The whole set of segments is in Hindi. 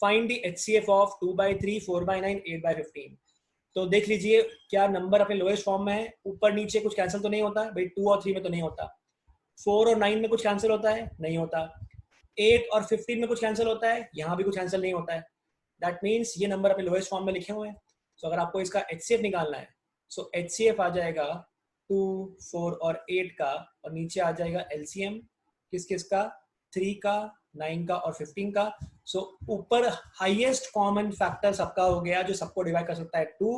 Find the HCF of 2/3, 4/9, 8/15। तो देख लीजिए क्या नंबर अपने लोएस्ट फॉर्म में है, ऊपर नीचे कुछ कैंसिल तो नहीं होता भाई, 2 और 3 में तो नहीं होता, 4 और 9 में कुछ कैंसिल होता है, नहीं होता, 8 और 15 में कुछ कैंसिल होता है, यहाँ भी कुछ कैंसिल नहीं होता है। दैट मीन्स ये नंबर अपने लोएस्ट फॉर्म में लिखे हुए हैं। तो अगर आपको इसका एचसीएफ निकालना है, सो एचसीएफ आ जाएगा 2, 4 और 8 का, और नीचे आ जाएगा एलसीएम किस किस का, 3 का, 9 का और 15 का। सो ऊपर हाईएस्ट कॉमन फैक्टर सबका हो गया जो सबको डिवाइड कर सकता है 2,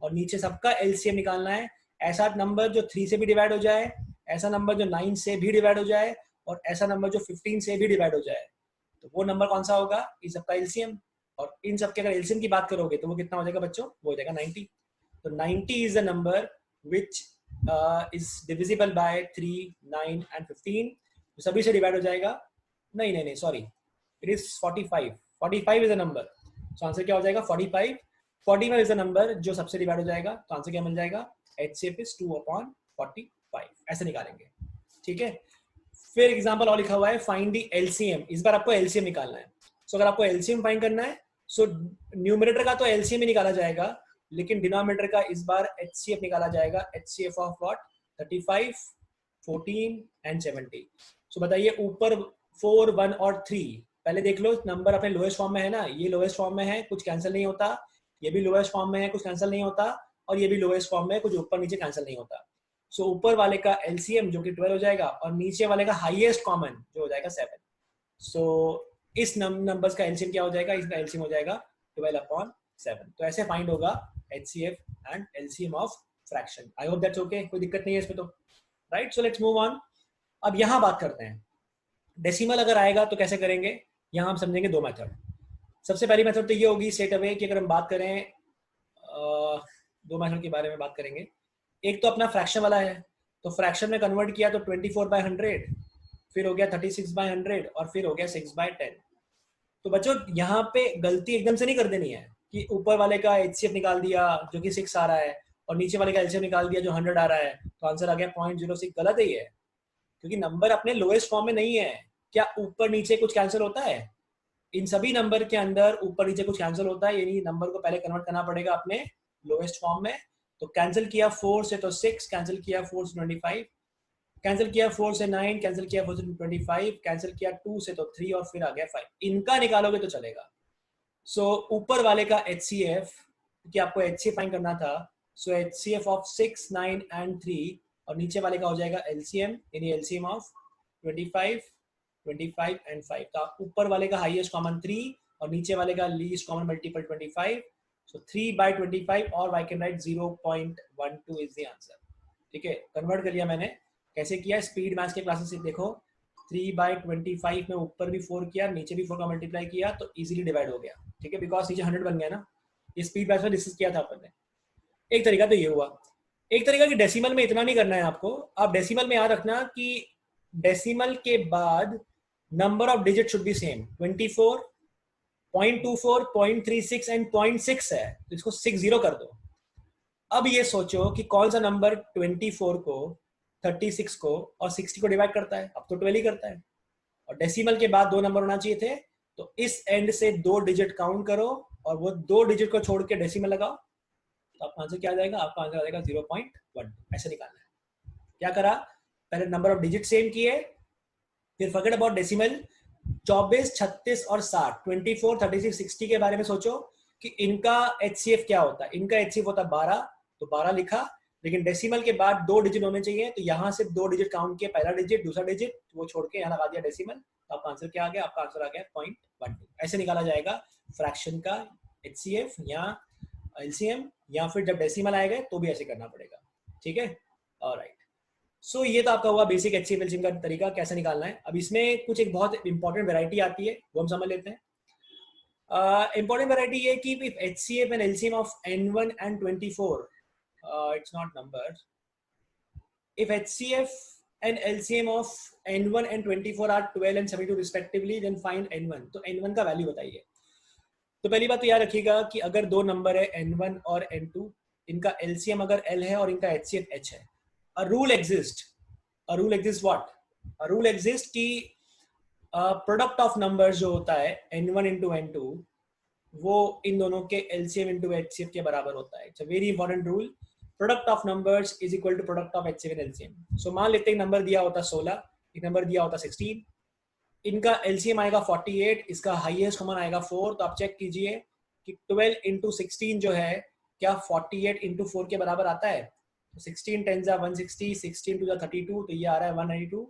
और नीचे सबका एलसीएम निकालना है। ऐसा नंबर जो 3 से भी डिवाइड हो जाए, ऐसा नंबर जो 9 से भी डिवाइड हो जाए, और ऐसा नंबर जो 15 से भी डिवाइड हो जाए। तो वो नंबर कौन सा होगा, इस सबका एलसीएम। और इन सबके अगर एलसीएम की बात करोगे तो वो कितना हो जाएगा बच्चों, वो हो जाएगा 90। तो 90 is the number which is divisible by 3, 9 and 15। सभी से डिवाइड हो जाएगा, नहीं नहीं नहीं sorry, it is 45। 45 is the number. So answer क्या हो जाएगा 45। 45 इज द नंबर जो सबसे डिवाइड हो जाएगा। तो आंसर क्या मिल जाएगा, HCF इज 2/45। ऐसे निकालेंगे, ठीक है। फिर एग्जांपल और लिखा हुआ है, फाइंड द एलसीएम। इस बार आपको एलसीएम निकालना है। सो अगर आपको एलसीएम फाइंड करना है, सो न्यूमरेटर का तो एलसीएम ही निकाला जाएगा, लेकिन डिनोमिनेटर का इस बार एचसीएफ निकाला जाएगा। HCF of what, 35, 14 and 70। सो बताइए ऊपर 4, 1 और 3 पहले देख लो, नंबर अपने लोएस्ट फॉर्म में है ना, ये लोएस्ट फॉर्म में है, कुछ कैंसिल नहीं होता, ये भी लोएस्ट फॉर्म में है, कुछ कैंसिल नहीं होता, और ये भी लोएस्ट फॉर्म में है, कुछ ऊपर नीचे कैंसिल नहीं होता। सो ऊपर वाले का एलसीएम जो कि 12 हो जाएगा, और नीचे वाले का हाईएस्ट कॉमन जो हो जाएगा 7। सो इस नंबर्स का एलसीएम क्या हो जाएगा, इसका एलसीएम हो जाएगा 12/7। तो ऐसे फाइंड होगा HCF and LCM of fraction. I hope that's okay, कोई दिक्कत नहीं है इसमें तो, right. So let's move on. अब यहाँ बात करते हैं डेसिमल अगर आएगा तो कैसे करेंगे। यहाँ हम समझेंगे दो मेथड। सबसे पहली मेथड तो ये होगी स्ट्रेट अवे कि अगर हम बात करें, दो मेथड के बारे में बात करेंगे। एक तो अपना फ्रैक्शन वाला है, तो फ्रैक्शन में कन्वर्ट किया तो 24/100, फिर हो गया 36/100, और फिर हो गया 6/10। तो बच्चों यहाँ पे गलती एकदम से नहीं कर देनी है कि ऊपर वाले का एचसीएफ निकाल दिया जो कि 6 आ रहा है, और नीचे वाले का एलसीएफ निकाल दिया जो 100 आ रहा है, तो आंसर आ गया 0.06। गलत है ये, क्योंकि नंबर अपने लोएस्ट फॉर्म में नहीं है। क्या ऊपर नीचे कुछ कैंसिल होता है, इन सभी नंबर के अंदर ऊपर नीचे कुछ कैंसिल होता है, यानी नंबर को पहले कन्वर्ट करना पड़ेगा अपने लोएस्ट फॉर्म में। तो कैंसिल किया 4 से तो 6, कैंसिल किया 4 से 25, कैंसिल किया 4 से 9, कैंसिल किया 4 से 25, कैंसिल किया 2 से तो 3, और फिर आ गया 5। इनका निकालोगे तो चलेगा। सो ऊपर वाले का HCF, क्योंकि आपको HCF फाइंड करना था, सो HCF ऑफ 6, 9 एंड 3, और नीचे वाले का हो जाएगा LCM, यानी LCM ऑफ 25, 25 एंड 5। तो ऊपर वाले का हाईएस्ट कॉमन 3, और नीचे वाले का लीस्ट कॉमन मल्टीपल 25। सो 3/25, और I can write 0.12 is the answer. ठीक है, कन्वर्ट कर लिया मैंने। कैसे किया, स्पीड मैथ्स के क्लासेस से देखो, 3/25 में ऊपर भी 4 किया, नीचे भी 4 का मल्टीप्लाई किया, तो इजीली डिवाइड हो गया। ठीक है, बिकॉज नीचे 100 बन गया ना। ये स्पीड मैथ्स में डिस्कस किया था अपन ने। एक तरीका तो ये हुआ। एक तरीका कि डेसिमल में इतना नहीं करना है आपको। आप डेसिमल में याद रखना कि डेसिमल के बाद number of digit should be same. 24, 0.24, 0.36 and 0.6 है, तो इसको 60 कर दो। अब ये सोचो कि कौन सा नंबर 24 को, 36 को और 60 को डिवाइड करता है। अब तो 12 ही करता है, और डेसिमल के बाद 2 नंबर होना चाहिए थे। तो इस एंड से 2 डिजिट काउंट करो, और वो 2 डिजिट को छोड़ के डेसिमल लगाओ, तो आपका आंसर क्या आ जाएगा, आपका आंसर आ जाएगा 0.12। ऐसे निकालना है। क्या करा, पहले नंबर ऑफ डिजिट सेम किए, फिर फॉरगेट अबाउट डेसिमल। 24, 36 और 60, 24, 36, 60 के बारे में सोचो कि इनका HCF क्या होता है। इनका HCF होता है 12, तो 12 लिखा। लेकिन डेसिमल के बाद 2 डिजिट होने चाहिए, तो यहाँ से 2 डिजिट काउंट किया, पहला डिजिट, दूसरा डिजिट, वो छोड़ के यहाँ लगा दिया डेसिमल। तो आपका आंसर क्या आ गया, आपका आंसर आ गया 0.12। ऐसे निकाला जाएगा फ्रैक्शन का HCF या LCM, या फिर जब डेसिमल आएगा तो भी ऐसे करना पड़ेगा। ठीक है, ऑलराइट। सो ये तो आपका हुआ बेसिक HCF LCM का तरीका कैसे निकालना है। अब इसमें कुछ एक बहुत इंपॉर्टेंट वैरायटी आती है, वो हम समझ लेते हैं। Important variety ये कि if HCF and LCM of N1 and 24, it's not numbers. If HCF and LCM of N1 and 24 are 12 and 72 respectively, then find N1. तो N1 का वैल्यू बताइए। तो पहली बात तो याद रखिएगा कि अगर दो नंबर है N1 और N2, इनका LCM अगर L है और इनका HCF H है, a rule exists what? A rule exists कि प्रोडक्ट ऑफ नंबर्स जो होता है N1 into N2, वो इन दोनों के एलसीएम इंटू एचसीएफ के बराबर होता है. It's a very important rule. Product of numbers is equal to product of HCF and LCM. So मान लेते हैं नंबर दिया होता 16, एक नंबर दिया होता 16, इनका एलसीएम आएगा 48, इसका हाईएस्ट कॉमन आएगा 4. तो आप चेक कीजिए कि 12 इंटू 16 जो है क्या 48 इंटू 4 के बराबर आता है. तो 16 10 जा 160, 16 2 जा 32, तो ये आ रहा है 192.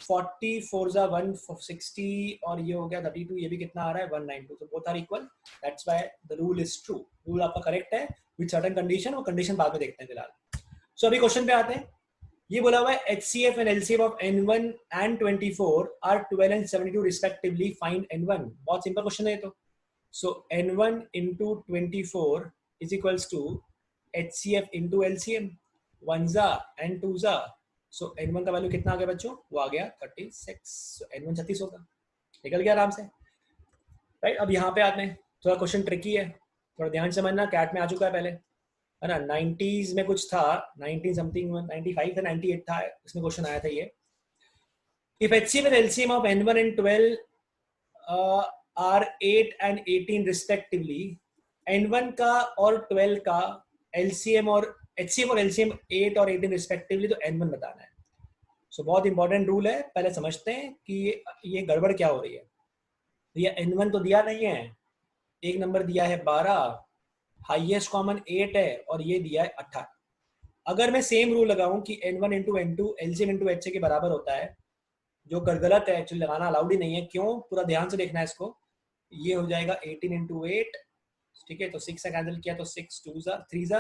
44 जा 160 और ये हो गया 32, ये भी कितना आ रहा है 192. तो both are equal. That's why the rule is true. Rule आपका करेक्ट है विद सर्टेन कंडीशन. वो कंडीशन बाद में देखते हैं फिलहाल. सो अभी क्वेश्चन पे आते हैं. ये बोला हुआ है HCF and LCM of N1 and 24 are 12 and 72 respectively. Find N1. बहुत सिंपल क्वेश्चन है तो. सो N1 into 24 is equals to HCF into LCM. 1 जा and 2 जा. सो N1 का वैल्यू कितना आ गया बच्चों? वो आ गया 36. सो N1 36 होगा. निकल गया आराम से. राइट. अब यहाँ पे आते हैं. थोड़ा क्वेश्चन ट्रिकी है, थोड़ा ध्यान समझना. कैट में आ चुका है पहले, है ना. 90s में कुछ था, 19 समथिंग, 95 था, 98 था, इसमें क्वेश्चन आया था ये. If HCF and LCM of N1 and 12 are 8 and 18 respectively, N1 का और 12 का LCM और HCF और LCM 8 और 18 respectively, तो N1 बताना है. सो बहुत इंपॉर्टेंट रूल है. पहले समझते हैं कि ये गड़बड़ क्या हो रही है. तो ये N1 तो दिया नहीं है, एक नंबर दिया है 12, हाईएस्ट कॉमन 8 है और ये दिया है 18. अगर मैं सेम रूल लगाऊं कि N1 into N2 LCM into HCF के बराबर होता है, जो गलत है, एक्चुअली लगाना अलाउड ही नहीं है. क्यों? पूरा ध्यान से देखना है इसको. ये हो जाएगा 18 इंटू 8, ठीक है. तो 6 से कैंसिल किया तो 6 2 जा 3 जा,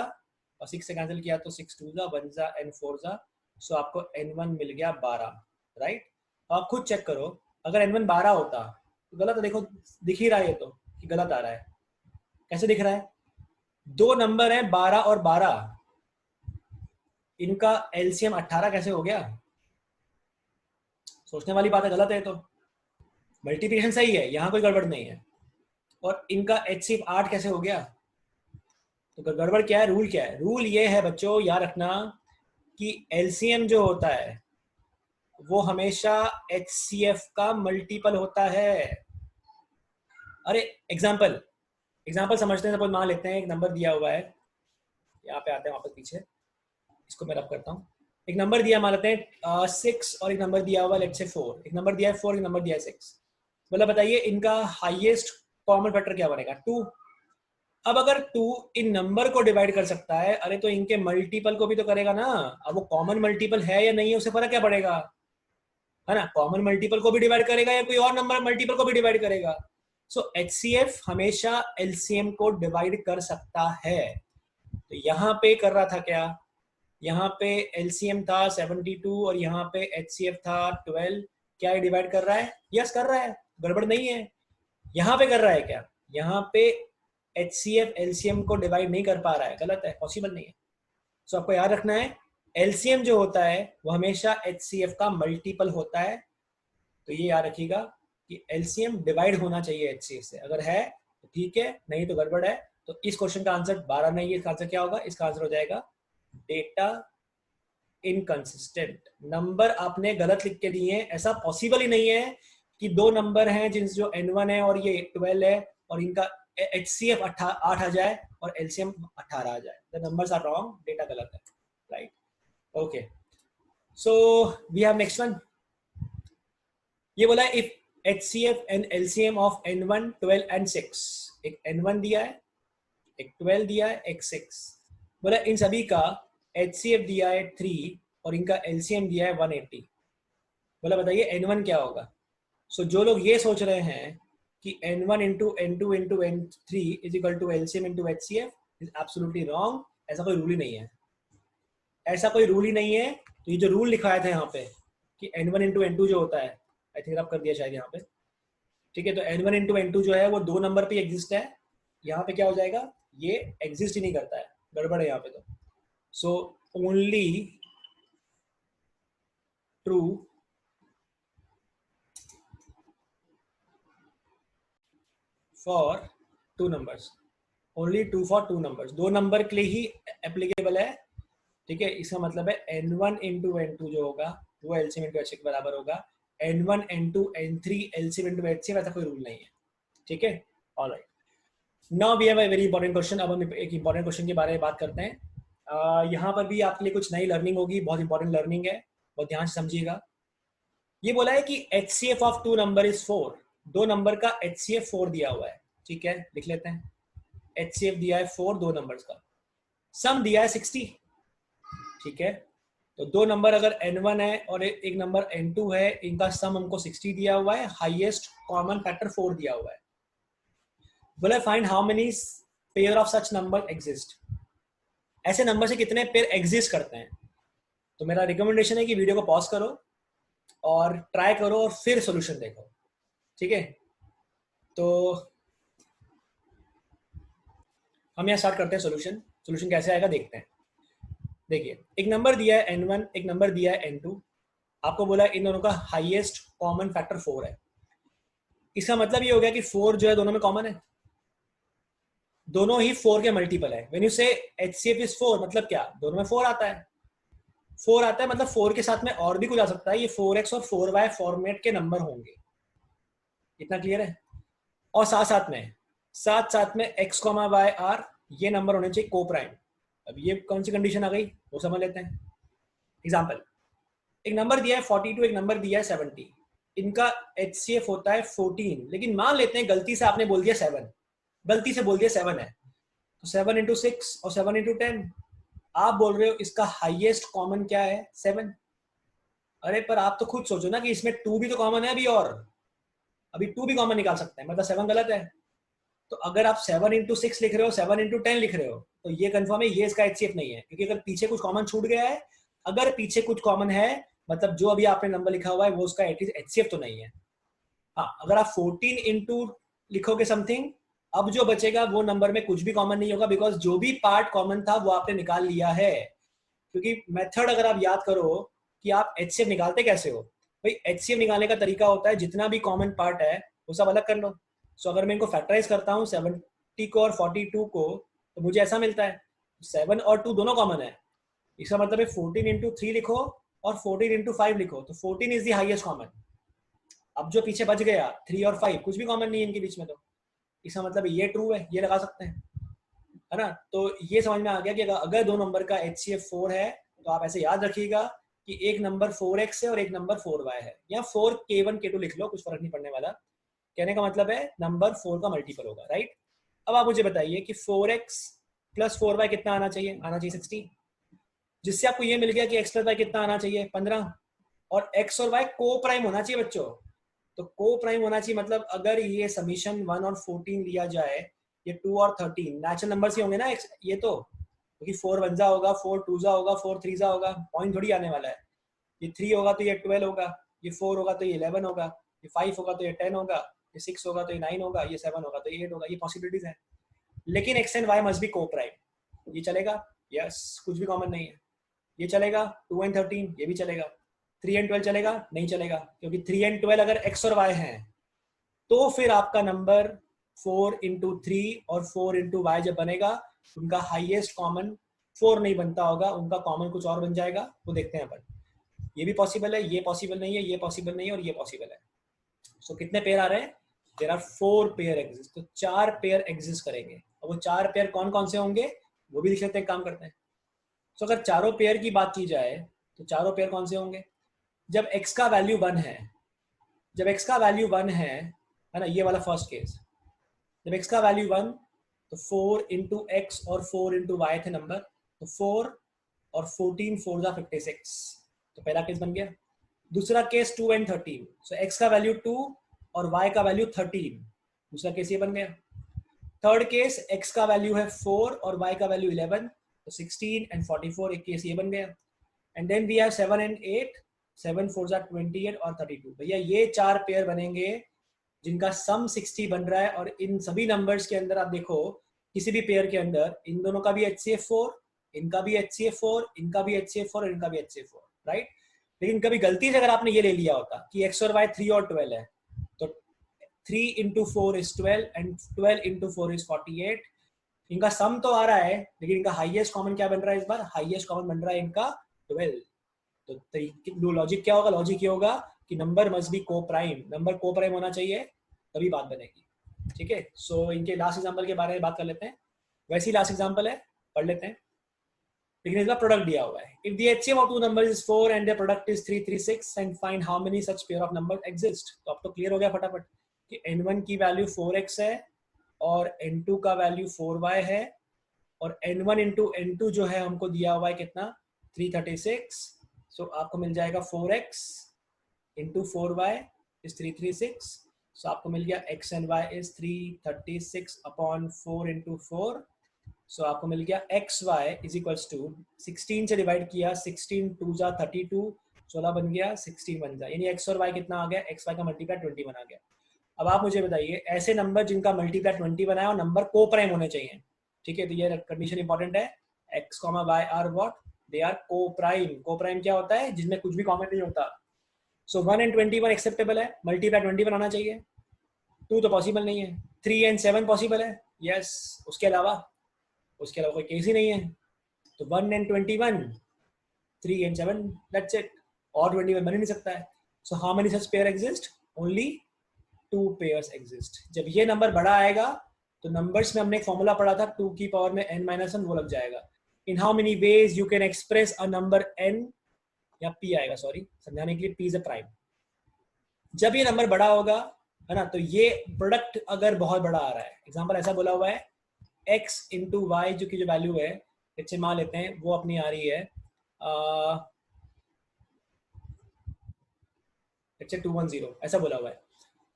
और 6 से कैंसिल किया तो 6 2 जा 1 जा एंड 4 जा. सो आपको N1 मिल गया 12. राइट. आप खुद चेक करो, अगर N1 12 होता तो गलत है. देखो दिख ही रहा है ये तो कि गलत आ रहा है. कैसे दिख रहा है? दो नंबर है 12 और 12, इनका एलसीएम 18 कैसे हो गया? सोचने वाली बात है. गलत है तो. मल्टीप्लिकेशन सही है, यहां कोई गड़बड़ नहीं है. और इनका HCF 8 कैसे हो गया? तो गड़बड़ क्या है? रूल क्या है? रूल ये है बच्चों, याद रखना कि एलसीएम जो होता है वो हमेशा HCF का मल्टीपल होता है. अरे एग्जाम्पल समझते हैं. सपोज मान लेते हैं एक नंबर दिया हुआ है, यहाँ पे आते हैं वापस पीछे, इसको मैं रब करता हूँ. एक नंबर दिया मान लेते हैं 6 और एक नंबर दिया हुआ लेट्स से 4. एक नंबर दिया है 4, एक नंबर दिया है 6. मतलब बताइए इनका हाईएस्ट कॉमन फैक्टर क्या बनेगा? 2. अब अगर 2 इन नंबर को डिवाइड कर सकता है, अरे तो इनके मल्टीपल को भी तो करेगा ना. अब वो कॉमन मल्टीपल है या नहीं है उससे फर्क क्या पड़ेगा, है ना. कॉमन मल्टीपल को भी डिवाइड करेगा या कोई और नंबर मल्टीपल को भी डिवाइड करेगा. सो HCF हमेशा LCM को डिवाइड कर सकता है. तो यहाँ पे कर रहा था क्या? यहाँ पे LCM था 72 और यहाँ पे HCF था 12. क्या ये डिवाइड कर रहा है? यस कर रहा है, गड़बड़ नहीं है. यहाँ पे कर रहा है क्या? यहाँ पे HCF LCM को डिवाइड नहीं कर पा रहा है, गलत है, पॉसिबल नहीं है. सो आपको याद रखना है LCM जो होता है वो हमेशा HCF का मल्टीपल होता है. तो ये याद रखिएगा कि LCM डिवाइड होना चाहिए HCF से. अगर है तो ठीक है, नहीं तो गड़बड़ है. तो इस क्वेश्चन का आंसर 12 नहीं है. इसका आंसर क्या होगा? इसका आंसर हो जाएगा डेटा इनकंसिस्टेंट. नंबर आपने गलत लिख के दिए हैं. ऐसा पॉसिबल ही नहीं है कि दो नंबर हैं जिन जो N1 है और ये 12 है और इनका HCF 8 आ जाए और LCM 18 आ जाए. The numbers are wrong, data गलत है. Right. Okay. So we have next one. ये बोला if HCF and LCM of N1 12 and 6. एक N1 दिया है, एक 12 दिया है, एक 6. बोला इन सभी का HCF दिया है 3 और इनका LCM दिया है 180. बोला बताइए N1 क्या होगा? सो जो लोग ये सोच रहे हैं कि N1 into N2 into N3 is equal to LCM into HCF is absolutely wrong. ऐसा कोई रूल ही नहीं है. ऐसा कोई रूल ही नहीं है. तो ये जो रूल लिखाया था यहाँ पे कि N1 इंटू N2 जो होता है, आई थिंक रब कर दिया शायद यहाँ पे, ठीक है. तो N1 इंटू N2 जो है वो दो नंबर पे एग्जिस्ट है. यहाँ पे क्या हो जाएगा? ये एग्जिस्ट ही नहीं करता है, गड़बड़ है यहाँ पे. तो so only true for two numbers. Only true for two numbers. दो नंबर के लिए ही एप्लीकेबल है, ठीक है. इसका मतलब है N1 इंटू N2 जो होगा वो LCM इंटू HCF के बराबर होगा. N1 N2 N3 LCM into HCF ऐसा कोई रूल नहीं है, ठीक है. Alright. Now we have a very important question. अब हम एक इंपॉर्टेंट क्वेश्चन के बारे में बात करते हैं। यहाँ पर भी आपके लिए कुछ नई लर्निंग होगी, बहुत इंपॉर्टेंट लर्निंग है, बहुत ध्यान से समझिएगा। ये बोला है कि HCF of two number is 4। दो नंबर का HCF 4 दिया हुआ है, ठीक है, लिख लेते हैं। HCF दिया है 4 दो नंबर्स का, सम दिया है 60, ठीक है। तो दो नंबर अगर N1 है और एक नंबर N2 है, इनका सम हमको 60 दिया हुआ है, हाईएस्ट कॉमन फैक्टर 4 दिया हुआ है। बोला find how many pair of such number exist. ऐसे नंबर से कितने पेयर एग्जिस्ट करते हैं। तो मेरा रिकमेंडेशन है कि वीडियो को पॉज करो और ट्राई करो और फिर सॉल्यूशन देखो, ठीक है। तो हम यहाँ स्टार्ट करते हैं सॉल्यूशन। सॉल्यूशन कैसे आएगा देखते हैं। देखिए, एक नंबर दिया है N1, एक नंबर दिया है N2। आपको बोला इन दोनों का हाईएस्ट कॉमन फैक्टर 4 है। इसका मतलब ये हो गया कि 4 जो है दोनों में कॉमन है, दोनों ही 4 के मल्टीपल है। व्हेन यू से HCF इज 4 मतलब क्या, दोनों में 4 आता है। 4 आता है मतलब 4 के साथ में और भी कुछ आ सकता है। ये 4x और 4y फॉर्मेट के नंबर होंगे, इतना क्लियर है। और साथ साथ में x, y आर ये नंबर होने चाहिए को प्राइम। अब ये कौन सी कंडीशन आ गई वो समझ लेते हैं। एग्जाम्पल, एक नंबर दिया है 42, एक नंबर दिया है 70। इनका HCF होता है 14, लेकिन मान लेते हैं गलती से आपने बोल दिया 7, गलती से बोल दिया 7 है, तो 7 इंटू 6 और 7 इंटू 10। आप बोल रहे हो इसका हाईएस्ट कॉमन क्या है, 7। अरे पर आप तो खुद सोचो ना कि इसमें 2 भी तो कॉमन है अभी, और अभी 2 भी कॉमन निकाल सकते हैं, मतलब 7 गलत है। तो अगर आप 7 इंटू 6 लिख रहे हो, 7 इंटू 10 लिख रहे हो, तो ये कंफर्म है ये इसका HCF नहीं है, क्योंकि अगर पीछे कुछ कॉमन छूट गया है, अगर पीछे कुछ कॉमन है मतलब जो अभी आपने नंबर लिखा हुआ है वो उसका HCF तो नहीं है। हाँ, अगर आप 14 इंटू लिखोगे समथिंग, अब जो बचेगा वो नंबर में कुछ भी कॉमन नहीं होगा, बिकॉज जो भी पार्ट कॉमन था वो आपने निकाल लिया है। क्योंकि मेथड अगर आप याद करो कि आप HCF निकालते कैसे हो, भाई HCF निकालने का तरीका होता है जितना भी कॉमन पार्ट है वो सब अलग कर लो। सो अगर मैं इनको फैक्टराइज करता हूँ 70 को और 42 को, तो मुझे ऐसा मिलता है 7 और 2 दोनों कॉमन है। इसका मतलब है 14 इंटू 3 लिखो और 14 इंटू 5 लिखो, तो 14 इज द हाईएस्ट कॉमन। अब जो पीछे बच गया 3 और 5 कुछ भी कॉमन नहीं है इनके बीच में, तो इसका मतलब ये ट्रू है, ये लगा सकते हैं, है ना। तो ये समझ में आ गया कि अगर दो नंबर का HCF 4 है तो आप ऐसे याद रखिएगा कि एक नंबर 4x है और एक नंबर 4y है, या 4k1 k2 लिख लो, कुछ फर्क नहीं पड़ने वाला। कहने का मतलब है नंबर 4 का मल्टीपल होगा, राइट। अब आप मुझे बताइए कि 4x प्लस 4y कितना आना चाहिए, 60। जिससे आपको ये मिल गया कि x प्लस y कितना आना चाहिए, 15। और x और y को प्राइम होना चाहिए बच्चों। तो को प्राइम होना चाहिए मतलब अगर ये समीशन 1 और 14 लिया जाए, ये 2 और 13 नेचुरल नंबर ही होंगे ना ये तो, क्योंकि 4 1 होगा, 4 2 होगा, 4 3 होगा, पॉइंट थोड़ी आने वाला है। ये 3 होगा तो ये 12 होगा, ये 4 होगा तो ये 11 होगा, ये 5 होगा तो ये 10 होगा, ये 6 होगा तो ये 9 होगा, ये 7 होगा तो ये 8 होगा। ये पॉसिबिलिटीज है। लेकिन x and y must be को प्राइम। ये चलेगा, यस, कुछ भी कॉमन नहीं है। ये चलेगा 2 एंड 13, ये भी चलेगा। 3 एंड 12 चलेगा, नहीं चलेगा, क्योंकि 3 एंड 12 अगर x और y हैं तो फिर आपका नंबर 4 इंटू 3 और 4 इंटू वाई जब बनेगा, उनका हाईएस्ट कॉमन 4 नहीं बनता होगा, उनका कॉमन कुछ और बन जाएगा, वो देखते हैं अपन। ये भी पॉसिबल है, ये पॉसिबल नहीं है, ये पॉसिबल नहीं है और ये पॉसिबल है। सो कितने पेयर आ रहे हैं, देयर आर 4 पेयर एग्जिस्ट। तो 4 पेयर एग्जिस्ट करेंगे, और वो 4 पेयर कौन कौन से होंगे वो भी लिख लेते हैं, काम करते हैं। सो अगर चारों पेयर की बात की जाए तो चारों पेयर कौन से होंगे, जब x का वैल्यू 1 है, जब x का वैल्यू 1 है ना, ये वाला फर्स्ट केस, जब x का वैल्यू 1, तो 4 इंटू एक्स और 4 इंटू वाई थे नंबर, तो 4 और 14 4 जा 56, तो पहला केस बन गया। दूसरा केस 2 एंड 13, सो x का वैल्यू 2 और y का वैल्यू 13, दूसरा केस ये बन गया। थर्ड केस x का वैल्यू है 4 और y का वैल्यू 11, तो 16 एंड 44, एक केस ये बन गया। And then we have 7 and 8, 7 4 जा 28 और 32। भैया ये 4 पेयर बनेंगे जिनका सम 60 बन रहा है। और इन सभी नंबर्स के अंदर आप देखो, किसी भी पेयर के अंदर इन दोनों का भी HCF 4, इनका भी HCF 4, इनका भी HCF 4 और इनका भी HCF 4, राइट। लेकिन कभी गलती से अगर आपने ये ले लिया होता कि x और y 3 और 12 है, तो 3 into 4 is 12 and 12 into 4 is 48। इनका सम तो आ रहा है, लेकिन इनका हाईएस्ट कॉमन क्या बन रहा है इस बार, हाईएस्ट कॉमन बन रहा है इनका 12। तो लॉजिक क्या होगा, लॉजिक ये होगा कि नंबर मस्ट बी को प्राइम, नंबर को प्राइम होना चाहिए तभी बात बनेगी। ठीक है, सो इनके लास्ट एग्जांपल के बारे में बात कर लेते हैं। वैसे ही लास्ट एग्जांपल है, पढ़ लेते हैं, लेकिन इसका प्रोडक्ट दिया हुआ है। If the HCM of two numbers is 4 and the product is 336 and find how many such pair of numbers exist. तो अब तो क्लियर हो गया फटाफट कि n1 की वैल्यू 4x है और n2 का वैल्यू 4y है, और n1 इंटू n2 जो है हमको दिया हुआ है कितना, 336। सो आपको मिल जाएगा 4x इंटू 4y इज 336। सो आपको मिल गया x and y is 336 upon 4 into 4। So आपको मिल गया X Y is equals to 16 से डिवाइड किया, 16 2 जा 32, 16 बन गया, 16 बन गया, यानी एक्स और वाई कितना आ गया, एक्स वाई का मल्टीप्लाई 21 आ गया। अब आप मुझे बताइए ऐसे नंबर जिनका मल्टीप्लाई 21 आया और नंबर को प्राइम होने चाहिए, ठीक है, तो ये कंडीशन इंपॉर्टेंट है। X comma Y are what, they are coprime. Coprime क्या होता है, जिसमें कुछ भी कॉमन नहीं होता। सो 1 एंड 21 एक्सेप्टेबल है, मल्टीप्लाई 21 आना चाहिए। 2 तो पॉसिबल नहीं है, 3 एंड 7 पॉसिबल है, यस, उसके अलावा कोई केस ही नहीं है। तो 1 एंड 21, 3 एंड 7, दैट्स इट, और 21 बन ही नहीं सकता है। So how many such pair exist, only 2 pairs exist. जब ये नंबर बड़ा आएगा तो नंबर्स में हमने एक फॉर्मूला पढ़ा था 2 की पावर में n-1, वो लग जाएगा। In how many ways you can express a number n, या p आएगा, सॉरी समझाने के लिए, p इज अ प्राइम। जब ये नंबर बड़ा होगा, है ना, तो ये प्रोडक्ट अगर बहुत बड़ा आ रहा है, एग्जांपल ऐसा बोला हुआ है x इंटू वाई जो की जो वैल्यू है, इससे मान लेते हैं वो अपनी आ रही है 210, ऐसा बोला हुआ है।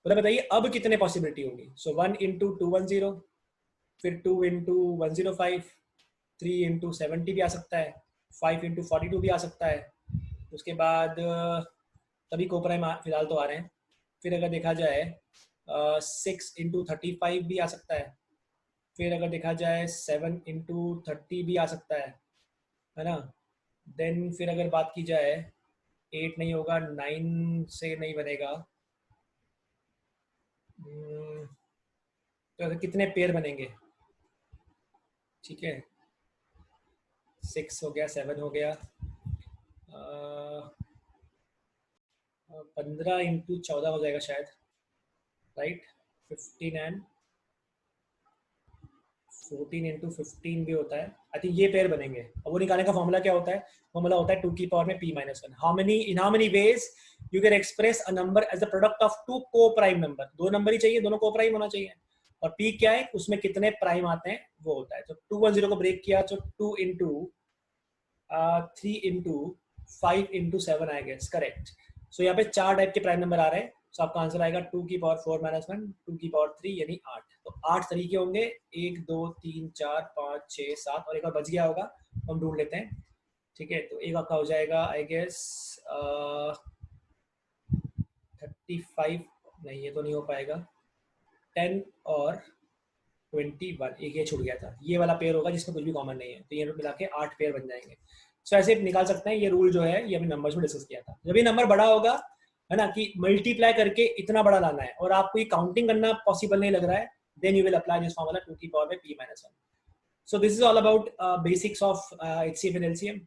बोला बताइए अब कितने पॉसिबिलिटी होंगी। सो 1 इंटू 210, फिर 2 इंटू 105, 3 इंटू 70 भी आ सकता है, 5 इंटू 42 भी आ सकता है। उसके बाद तभी कोप्राइम फिलहाल तो आ रहे हैं। फिर अगर देखा जाए 6 इंटू 35 भी आ सकता है। फिर अगर देखा जाए 7 इंटू 30 भी आ सकता है ना। देन फिर अगर बात की जाए 8 नहीं होगा, 9 से नहीं बनेगा। तो कितने पेयर बनेंगे, ठीक है, 6 हो गया, 7 हो गया, 15 इंटू 14 हो जाएगा शायद, राइट, 15 एंड 14 इंटू 15 भी होता है, आई थिंक ये पेयर बनेंगे। अब वो निकालने का फॉर्मूला क्या होता है, फॉर्मूला होता है 2 की पावर में p-1। How many ways you can express a number as the product of 2 को प्राइम नंबर। 2 नंबर ही चाहिए, दोनों को प्राइम होना चाहिए, और p क्या है, उसमें कितने प्राइम आते हैं वो होता है। तो 210 को ब्रेक किया तो 2 into 3 into 5 into 7 I guess, correct. So यहाँ पे 4 टाइप के प्राइम नंबर आ रहे हैं। सो आपका आंसर आएगा 2 की पावर 4-1, 2 की पावर 3 यानी 8। तो 8 तरीके होंगे, 1 2 3 4 5 6 7, और एक और बच गया होगा, हम ढूंढ लेते हैं, ठीक है। तो एक आपका हो जाएगा आई गेस 35, नहीं ये तो नहीं हो पाएगा, 10 और 21, एक ये छूट गया था, ये वाला पेयर होगा जिसमें कुछ भी कॉमन नहीं है, तो ये मिला के 8 पेयर बन जाएंगे। सो ऐसे निकाल सकते हैं। ये रूल जो है ये अभी नंबर्स में डिस्कस किया था। जब ये नंबर बड़ा होगा, है ना, कि मल्टीप्लाई करके इतना बड़ा लाना है और आपको ये काउंटिंग करना पॉसिबल नहीं लग रहा है, then you will apply this formula 2 की पावर में p-1। So this is all about basics of HCF and LCM।